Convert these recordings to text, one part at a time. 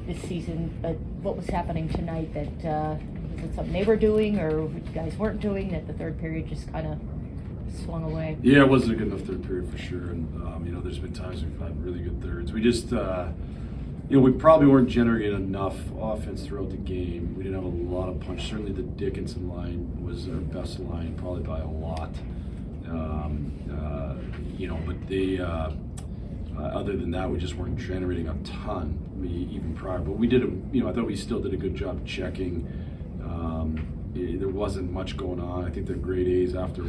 this season, but what was happening tonight that, was it something they were doing or you guys weren't doing that the third period just kind of swung away? Yeah, it wasn't a good enough third period for sure. And, there's been times we've had really good thirds. We just, we probably weren't generating enough offense throughout the game. We didn't have a lot of punch. Certainly the Dickinson line was our best line, probably by a lot. But they, other than that, we just weren't generating a ton, even prior. But we did, I thought we still did a good job checking. There wasn't much going on. I think the grade A's after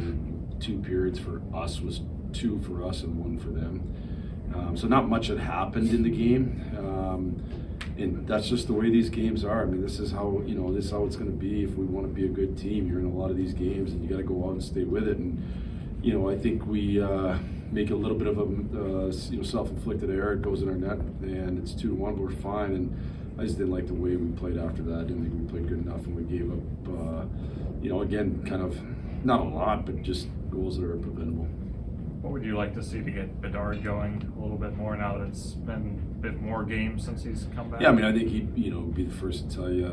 2 periods for us was 2 for us and 1 for them. So not much had happened in the game. And that's just the way these games are. I mean, this is how it's going to be if we want to be a good team. You're in a lot of these games, and you got to go out and stay with it. And I think we make a little bit of a self-inflicted error. It goes in our net, and it's 2-1. But we're fine. And I just didn't like the way we played after that. I didn't think we played good enough, and we gave up. Again, kind of not a lot, but just goals that are preventable. What would you like to see to get Bedard going a little bit more now that it's been a bit more games since he's come back? Yeah, I mean, I think he'd be the first to tell you.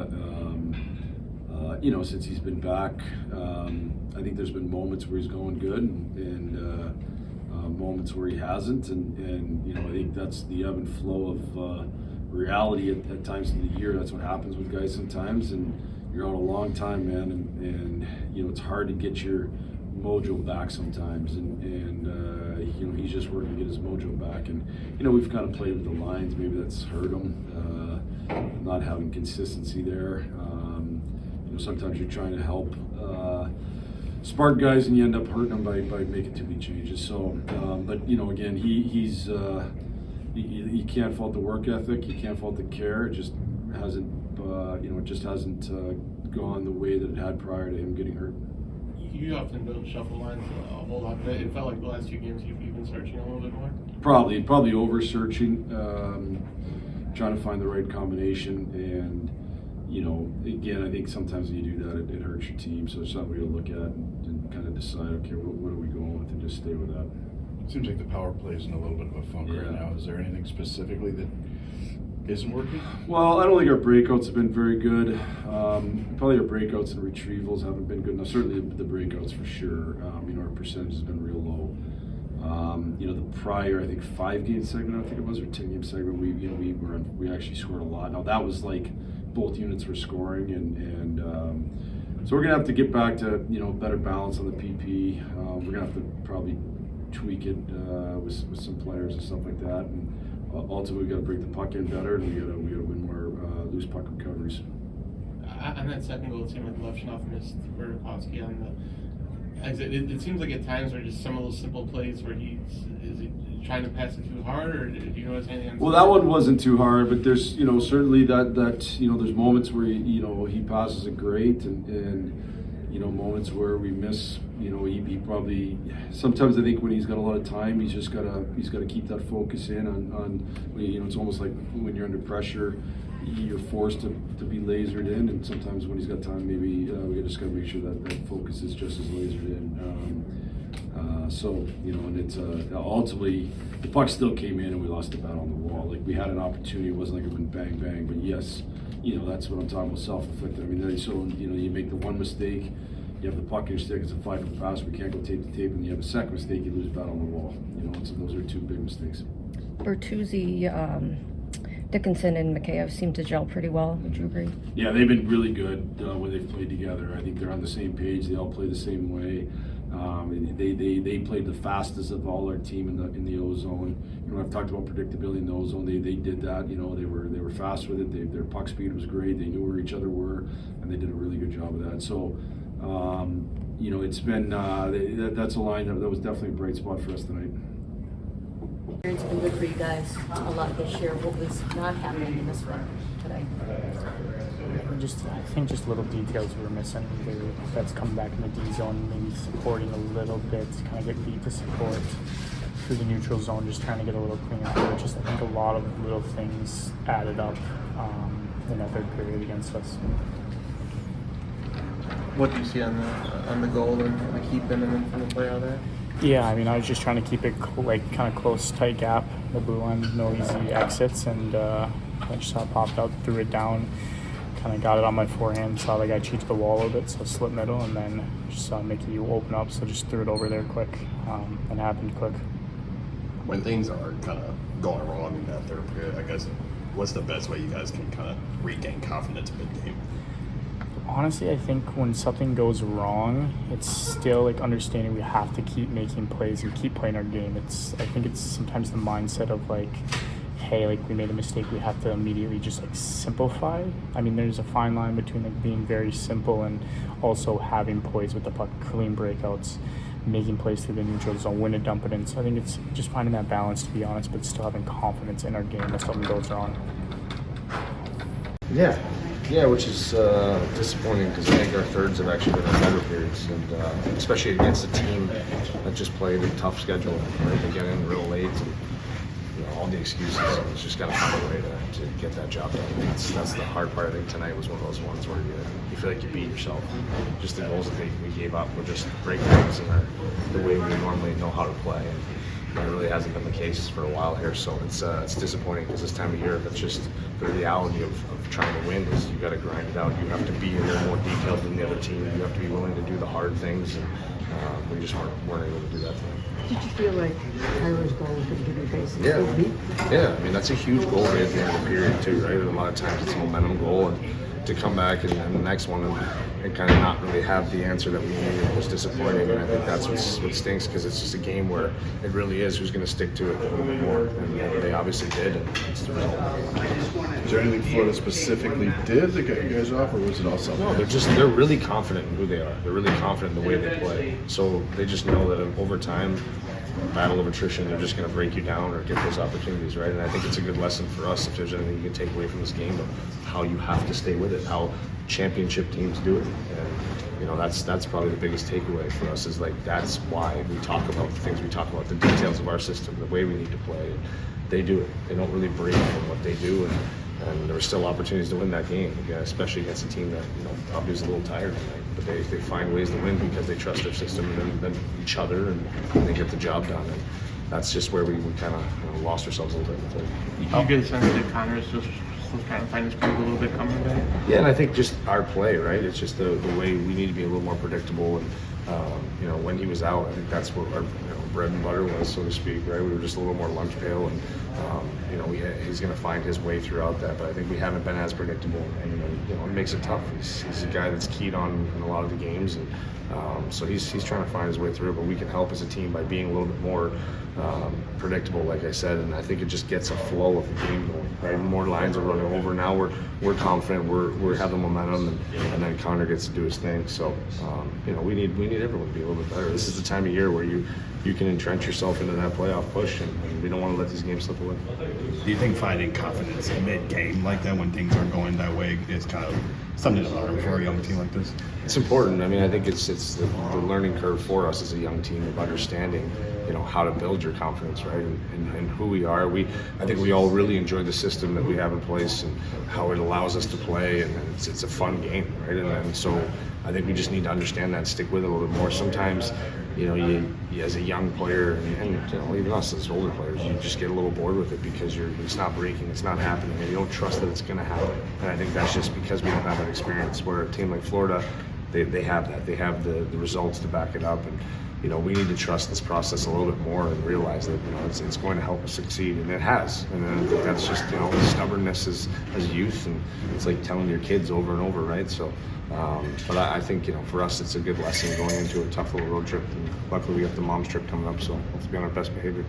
Since he's been back, I think there's been moments where he's going good and moments where he hasn't, and I think that's the ebb and flow of reality at times of the year. That's what happens with guys sometimes, and you're out a long time, man, and it's hard to get your mojo back sometimes, and he's just working to get his mojo back, and we've kind of played with the lines. Maybe that's hurt him, not having consistency there. Sometimes you're trying to help spark guys, and you end up hurting them by making too many changes. So, but again, he's you can't fault the work ethic, you can't fault the care. It just hasn't gone the way that it had prior to him getting hurt. You often don't shuffle lines a whole lot, but it felt like the last 2 games you've been searching a little bit more. Probably over searching, trying to find the right combination, and again, I think sometimes when you do that, it hurts your team. So it's something we got to look at and kind of decide, okay, what are we going with, and just stay with that. It seems like the power play is in a little bit of a funk right now. Is there anything specifically that isn't working? Well, I don't think our breakouts have been very good. Probably our breakouts and retrievals haven't been good enough. Certainly the breakouts for sure. Our percentage has been real low. The prior, I think 5-game segment, I think it was, or 10-game segment, we actually scored a lot. Now that was like both units were scoring, and so we're gonna have to get back to better balance on the PP. We're gonna have to probably tweak it with some players and stuff like that. And ultimately, we got to break the puck in better, and we got to win more loose puck recoveries. On that second goal, it seemed like Blashill missed Burakovsky on the exit. It seems like at times there are just some of those simple plays where is he trying to pass it too hard, or do you notice anything? Well, that one wasn't too hard, but there's certainly that there's moments where he passes it great, and moments where we miss. He probably sometimes I think when he's got a lot of time, he's got to keep that focus in on it's almost like when you're under pressure, you're forced to be lasered in, and sometimes when he's got time, maybe we just got to make sure that focus is just as lasered in. And it's ultimately the puck still came in, and we lost the bat on the wall. Like, we had an opportunity, it wasn't like it went bang bang, but yes, that's what I'm talking about, self-inflicted. I mean, so you make the one mistake, you have the puck in your stick, it's a 5-foot pass, we can't go tape to tape, and you have a second mistake, you lose bat on the wall. So those are 2 big mistakes. Bertuzzi, Dickinson, and Mikheyev seem to gel pretty well. Would you agree? Yeah, they've been really good when they've played together. I think they're on the same page. They all play the same way. They played the fastest of all our team in the O zone. I've talked about predictability in the O zone. They did that. They were fast with it. Their puck speed was great. They knew where each other were, and they did a really good job of that. So, it's been that's a line that was definitely a bright spot for us tonight. It's been good for you guys a lot this year. What was not happening in this one today? I think just little details we were missing. That's coming back in the D zone, maybe supporting a little bit, kind of get beat to support through the neutral zone, just trying to get a little cleaner. Just I think a lot of little things added up in that third period against us. What do you see on the goal and the keep in and then from the play out there? Yeah, I mean, I was just trying to keep it kind of close, tight gap, the blue line, no easy exits, and I just saw it popped out, threw it down, kind of got it on my forehand, saw the guy cheat to the wall a little bit, so slip middle, and then just saw Mickey open up, so just threw it over there quick, and it happened quick. When things are kind of going wrong in that third period, I guess, what's the best way you guys can kind of regain confidence mid-game? Honestly, I think when something goes wrong, it's still like understanding we have to keep making plays and keep playing our game. I think it's sometimes the mindset of like, hey, like we made a mistake, we have to immediately just like simplify. I mean, there's a fine line between like being very simple and also having poise with the puck, clean breakouts, making plays through the neutral zone, win it, dump it in. So I think it's just finding that balance, to be honest, but still having confidence in our game if something goes wrong. Yeah, which is disappointing because I think our thirds have actually been our better periods, and especially against a team that just played a tough schedule. Right? They get in real late, and all the excuses. And it's just got to find a way to get that job done. That's the hard part. I think tonight was one of those ones where you feel like you beat yourself. Just the goals that we gave up were just breakdowns in the way we normally know how to play. And it really hasn't been the case for a while here, so it's disappointing because this time of year, that's just the reality of trying to win is you got to grind it out. You have to be a little more detailed than the other team. You have to be willing to do the hard things, and we just weren't able to do that tonight. Did you feel like Tyler's goal was going to give you basically beat? Yeah. I mean, that's a huge goal right at the end of the period too, right? And a lot of times it's a momentum goal, and to come back and the next one and kind of not really have the answer that we needed was disappointing. And I think that's what stinks, because it's just a game where it really is who's going to stick to it a little bit more. And they obviously did, and it's the result. Is there anything Florida specifically did that got you guys off, or was it all something? No, they're really confident in who they are. They're really confident in the way they play. So they just know that over time, battle of attrition, they're just going to break you down or get those opportunities, right? And I think it's a good lesson for us, if there's anything you can take away from this game, of how you have to stay with it, how championship teams do it. And that's probably the biggest takeaway for us, is like that's why we talk about the things we talk about, the details of our system, the way we need to play. And they do it. They don't really break from what they do, and there were still opportunities to win that game, especially against a team that probably was a little tired tonight. But they find ways to win because they trust their system and then each other, and they get the job done. And that's just where we kind of lost ourselves a little bit. You get a sense that Connor's just trying to find his groove a little bit coming back? Yeah, and I think just our play, right? It's just the way we need to be a little more predictable. And when he was out, I think that's what our bread and butter was, so to speak, right? We were just a little more lunch pail, and he's going to find his way throughout that. But I think we haven't been as predictable, and it makes it tough. He's a guy that's keyed on in a lot of the games, and so he's trying to find his way through. But we can help as a team by being a little bit more predictable, like I said, and I think it just gets a flow of the game going. Right, more lines are running over. Now we're confident. We have the momentum, and then Connor gets to do his thing. So we need everyone to be a little bit better. This is the time of year where you can entrench yourself into that playoff push, and we don't want to let these games slip away. Do you think finding confidence mid-game like that when things aren't going that way is kind of something to learn for a young team like this? It's important. I mean, I think it's the learning curve for us as a young team of understanding, how to build your confidence, right, and who we are. I think we all really enjoy the system that we have in place and how it allows us to play, and it's a fun game, right? And so I think we just need to understand that and stick with it a little bit more. Sometimes, you as a young player, and even us as older players, you just get a little bored with it because it's not breaking, it's not happening, and you don't trust that it's going to happen. And I think that's just because we don't have that experience. Where a team like Florida, they have that. They have the results to back it up, and we need to trust this process a little bit more and realize that it's going to help us succeed, and it has. And I think that's just stubbornness as youth, and it's like telling your kids over and over, right? So, but I think for us it's a good lesson going into a tough little road trip, and luckily we got the mom's trip coming up, so let's be on our best behavior.